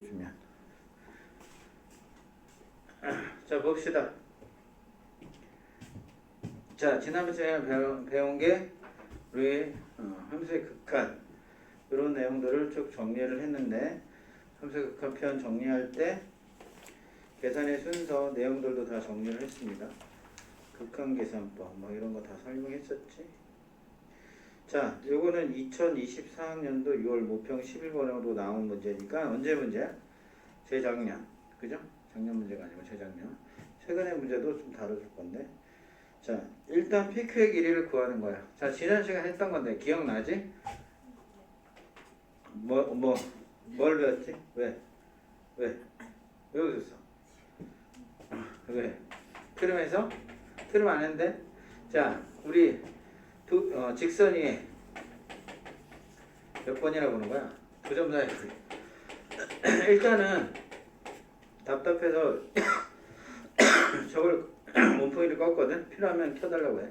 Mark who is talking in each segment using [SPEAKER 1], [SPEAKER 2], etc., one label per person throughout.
[SPEAKER 1] 주면 자 봅시다. 자 지난번 시간에 배운 게 우리 함수의 극한 이런 내용들을 쭉 정리를 했는데 함수의 극한 표현 정리할 때 계산의 순서 내용들도 다 정리를 했습니다. 극한 계산법 뭐 이런 거 다 설명했었지. 자 요거는 2024학년도 6월 모평 11번으로 나온 문제니까 언제 문제야? 재작년 그죠? 작년 문제가 아니고 재작년. 최근의 문제도 좀 다뤄줄 건데. 자, 일단 PQ의 길이를 구하는 거야. 자, 지난 시간에 했던 건데 기억나지? 뭘 배웠지? 왜? 왜 웃었어? 왜? 트름에서? 트름 안 했는데? 자, 우리 직선 위에 몇 번이라고 보는 거야? 두 점 사이 거리. 일단은 답답해서 저걸 몸통이를 껐거든. 필요하면 켜달라고 해.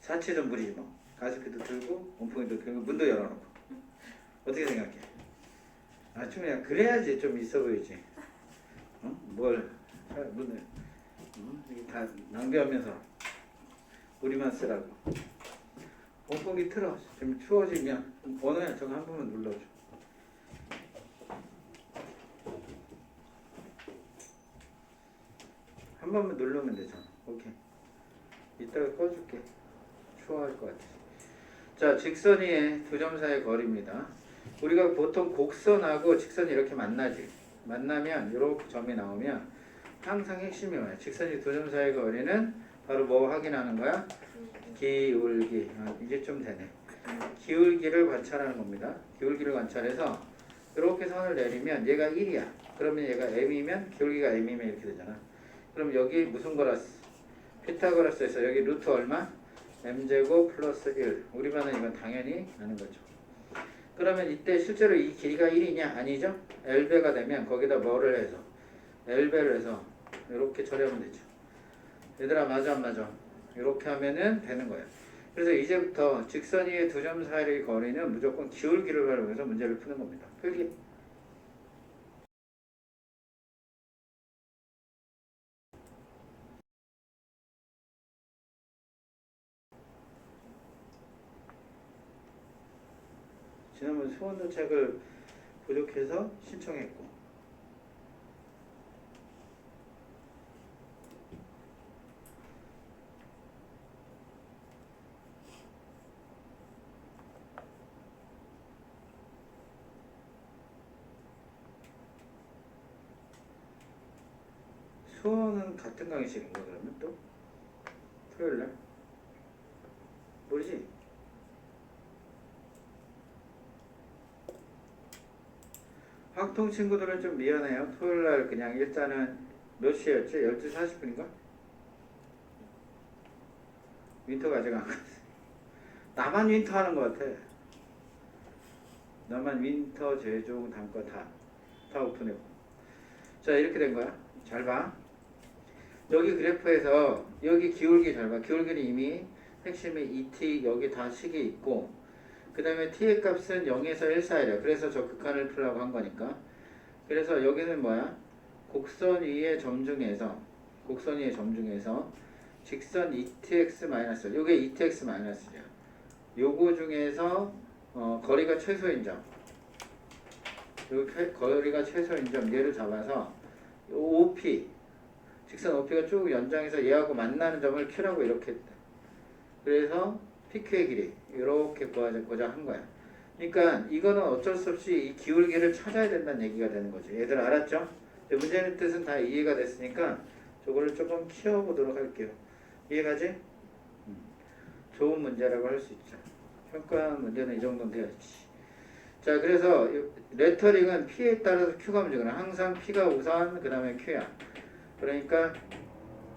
[SPEAKER 1] 사치 좀 부리지 뭐. 가습기도 들고 몸통이도 들고 문도 열어놓고. 어떻게 생각해? 좀 그냥 그래야지 좀 있어 보이지. 문을 이게 다 낭비하면서 우리만 쓰라고. 몸통이 틀어. 좀 추워지면 번호야 저거 한 번만 눌러줘. 한 번만 누르면 되잖아. 오케이. 이따가 꺼줄게. 추워할 것 같아. 자, 직선 위에 두 점 사이의 거리입니다. 우리가 보통 곡선하고 직선이 이렇게 만나지. 만나면 이렇게 점이 나오면 항상 핵심이 뭐야? 직선이 두 점 사이의 거리는 바로 뭐 확인하는 거야? 기울기. 이제 좀 되네. 기울기를 관찰하는 겁니다. 기울기를 관찰해서 이렇게 선을 내리면 얘가 1이야. 그러면 얘가 m이면 기울기가 m이면 이렇게 되잖아. 그럼 여기 무슨 거라스? 피타고라스에서 여기 루트 얼마? m제곱 플러스 1. 우리 반은 이건 당연히 아는 거죠. 그러면 이때 실제로 이 길이가 1이냐? 아니죠? L배가 되면 거기다 뭐를 해서? L배를 해서 이렇게 처리하면 되죠. 얘들아 맞아 안 맞아? 이렇게 하면은 되는 거예요. 그래서 이제부터 직선 위의 두 점 사이의 거리는 무조건 기울기를 활용해서 문제를 푸는 겁니다. 필기. 지난번 수원도 책을 부족해서 신청했고 수원은 같은 강의실인가 그러면 또? 토요일날? 모르지? 학통 친구들은 좀 미안해요. 토요일날 그냥 일단은 몇 시였지? 12시 40분인가? 윈터가 아직 안 갔어. 나만 윈터 하는 것 같아. 나만 윈터, 제종, 단과 다 오픈했고. 자 이렇게 된 거야. 잘 봐. 여기 그래프에서 여기 기울기 잘 봐. 기울기는 이미 핵심이 ET 여기 다 식이 있고 그 다음에 t의 값은 0에서 1 사이래. 그래서 저 극한을 풀라고 한 거니까. 그래서 여기는 뭐야? 곡선 위의 점 중에서 직선 ETX 마이너스 요게 ETX 마이너스야. 요거 중에서 거리가 최소인 점. 요 거리가 최소인 점 얘를 잡아서 OP 직선 OP가 쭉 연장해서 얘하고 만나는 점을 Q라고 이렇게 했다. 그래서 PQ의 길이 이렇게 구하고자 한 거야. 그러니까 이거는 어쩔 수 없이 이 기울기를 찾아야 된다는 얘기가 되는 거지. 얘들 알았죠? 문제의 뜻은 다 이해가 됐으니까 저거를 조금 키워보도록 할게요. 이해가지? 좋은 문제라고 할 수 있죠. 평가 문제는 이 정도는 돼야지. 자, 그래서 레터링은 P에 따라서 Q가 문제구나. 항상 P가 우선 그 다음에 Q야. 그러니까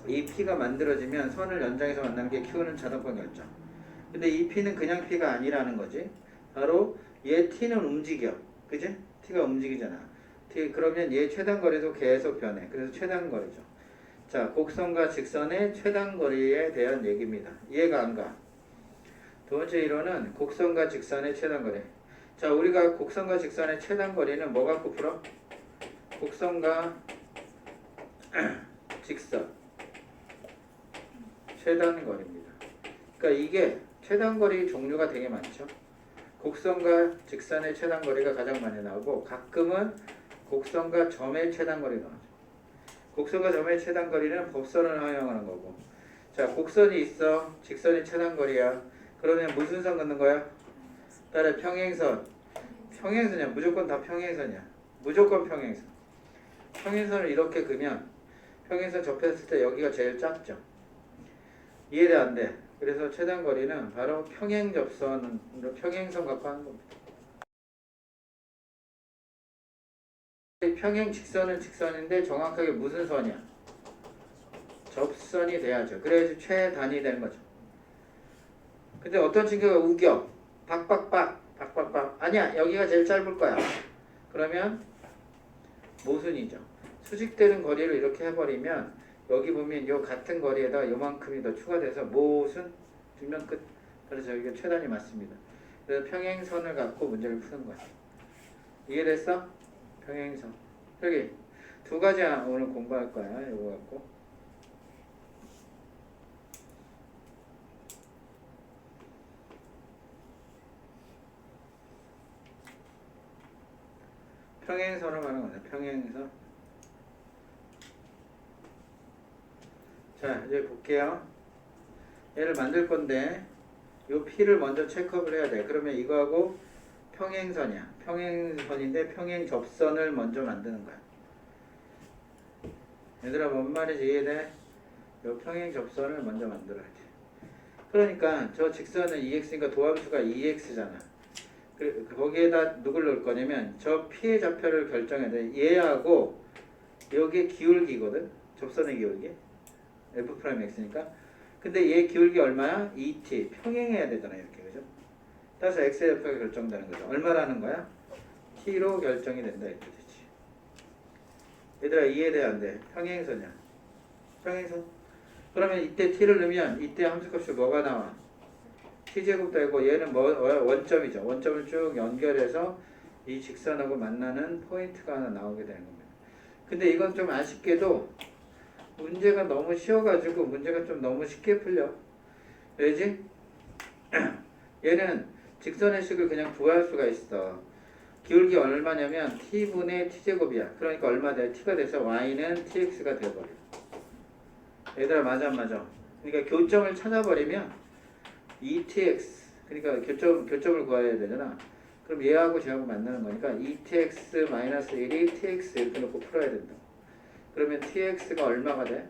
[SPEAKER 1] 이 P가 만들어지면 선을 연장해서 만나는 게 Q는 자동권 결정. 근데 이 P는 그냥 P가 아니라는 거지. 바로 얘 T는 움직여. 그지? T가 움직이잖아. 그러면 얘 최단거리도 계속 변해. 그래서 최단거리죠. 자, 곡선과 직선의 최단거리에 대한 얘기입니다. 이해가 안 가? 두 번째 이론은 곡선과 직선의 최단거리. 자, 우리가 곡선과 직선의 최단거리는 뭐 갖고 풀어? 곡선과 직선 최단거리입니다. 그러니까 이게 최단거리 종류가 되게 많죠. 곡선과 직선의 최단거리가 가장 많이 나오고 가끔은 곡선과 점의 최단거리가 나오죠. 곡선과 점의 최단거리는 법선을 허용하는 거고, 자, 곡선이 있어. 직선이 최단거리야. 그러면 무슨 선 긋는 거야? 따라 평행선. 평행선이야. 무조건 다 평행선이야. 무조건 평행선. 평행선을 이렇게 그면 평행선 접했을 때 여기가 제일 작죠. 이해돼 안 돼? 그래서 최단거리는 바로 평행접선으로 평행선 갖고 하는 겁니다. 평행 직선은 직선인데 정확하게 무슨 선이야? 접선이 돼야죠. 그래야지 최단이 되는 거죠. 근데 어떤 친구가 우겨. 박박박. 아니야, 여기가 제일 짧을 거야. 그러면 모순이죠. 수직되는 거리를 이렇게 해버리면 여기 보면 요 같은 거리에다가 요만큼이 더 추가돼서 모순 뒷면 끝. 그래서 여기가 최단이 맞습니다. 그래서 평행선을 갖고 문제를 푸는 거야. 이해됐어? 평행선. 여기 두 가지 오늘 공부할 거야. 요거 갖고. 평행선을 말하는 거네. 평행선. 자, 이제 볼게요. 얘를 만들 건데 요 P를 먼저 체크업을 해야 돼. 그러면 이거하고 평행선이야. 평행선인데 평행접선을 먼저 만드는 거야. 얘들아, 뭔 말인지 이해돼? 요 평행접선을 먼저 만들어야 돼. 그러니까 저 직선은 2x니까 도함수가 2x잖아. 거기에다 누굴 넣을 거냐면 저 P의 좌표를 결정해야 돼. 얘하고 여기에 기울기거든. 접선의 기울기. F'X니까. 근데 얘 기울기 얼마야? 2t. 평행해야 되잖아. 이렇게. 그죠? 따라서 X의 좌표가 결정되는 거죠. 얼마라는 거야? t로 결정이 된다. 이렇게 되지. 얘들아, 이해돼 안 돼? 평행선이야. 평행선. 그러면 이때 t를 넣으면 이때 함수값이 뭐가 나와? t제곱 되고 얘는 뭐 원점이죠. 원점을 쭉 연결해서 이 직선하고 만나는 포인트가 하나 나오게 되는 겁니다. 근데 이건 좀 아쉽게도 문제가 너무 쉬워가지고 문제가 좀 너무 쉽게 풀려. 왜지? 얘는 직선의 식을 그냥 구할 수가 있어. 기울기 얼마냐면 t분의 t제곱이야. 그러니까 얼마 돼? t가 돼서 y는 tx가 돼버려. 얘들아, 맞아 안 맞아? 그러니까 교점을 찾아버리면 2tx, 그러니까 교점을 구해야 되잖아. 그럼 얘하고 쟤하고 만나는 거니까 2tx-1이 tx 이렇게 놓고 풀어야 된다. 그러면 tx가 얼마가 돼?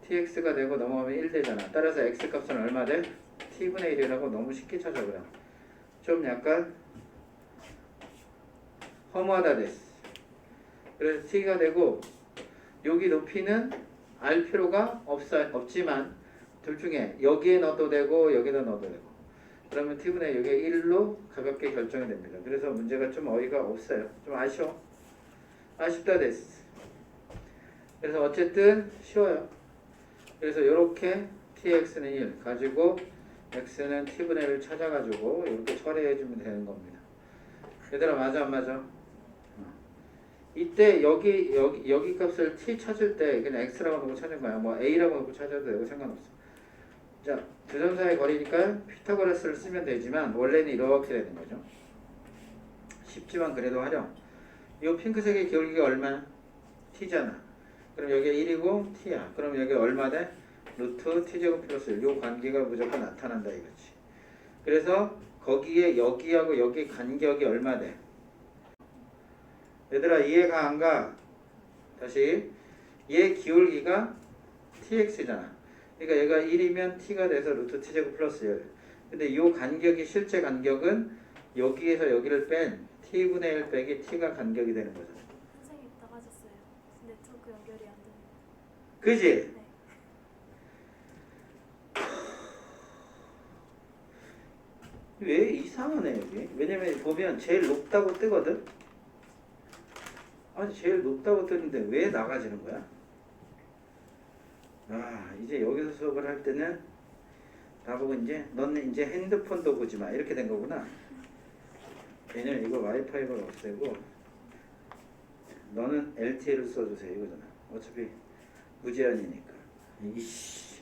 [SPEAKER 1] tx가 되고 넘어가면 1 되잖아. 따라서 x값은 얼마 돼? t분의 1이라고 너무 쉽게 찾아버려. 좀 약간 허무하다 됐어. 그래서 t가 되고 여기 높이는 알 필요가 없지만 둘 중에 여기에 넣어도 되고 여기다 넣어도 되고, 그러면 t분의 여기에 1로 가볍게 결정이 됩니다. 그래서 문제가 좀 어이가 없어요. 좀 아쉬워. 아쉽다 됐어. 그래서 어쨌든 쉬워요. 그래서 이렇게 tx는 1 가지고 x는 t분의 1을 찾아가지고 이렇게 처리해주면 되는 겁니다. 얘들아, 맞아 안 맞아? 이때 여기 값을 t 찾을 때 그냥 x라고 놓고 찾은 거야. 뭐 a라고 놓고 찾아도 되고 상관없어. 자, 두 점 사이의 거리니까 피타고라스를 쓰면 되지만 원래는 이렇게 되는 거죠. 쉽지만 그래도 활용. 이 핑크색의 기울기가 얼마야? t잖아. 그럼 여기가 1이고 t야. 그럼 여기 얼마 돼? 루트 t제곱 플러스 1. 이 관계가 무조건 나타난다 이거지. 그래서 거기에 여기하고 여기 간격이 얼마 돼? 얘들아, 이해가 안 가? 다시. 얘 기울기가 tx잖아. 그러니까 얘가 1이면 t가 돼서 루트 t제곱 플러스 1. 근데 이 간격이 실제 간격은 여기에서 여기를 뺀 t분의 1 빼기 t가 간격이 되는 거잖아.
[SPEAKER 2] 선생님 나가셨어요. 네트워크 연결이 안 되는.
[SPEAKER 1] 그지?
[SPEAKER 2] 네.
[SPEAKER 1] 왜 이상하네 여기. 왜냐면 보면 제일 높다고 뜨거든. 아니, 제일 높다고 뜨는데 왜 나가지는 거야? 아, 이제 여기서 수업을 할 때는 나보고 이제 너는 이제 핸드폰도 보지 마 이렇게 된 거구나. 얘는 이거 와이파이를 없애고 너는 LTE를 써주세요 이거잖아. 어차피 무제한이니까. 이씨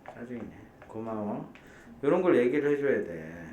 [SPEAKER 1] 짜증이네. 고마워. 이런 걸 얘기를 해줘야 돼.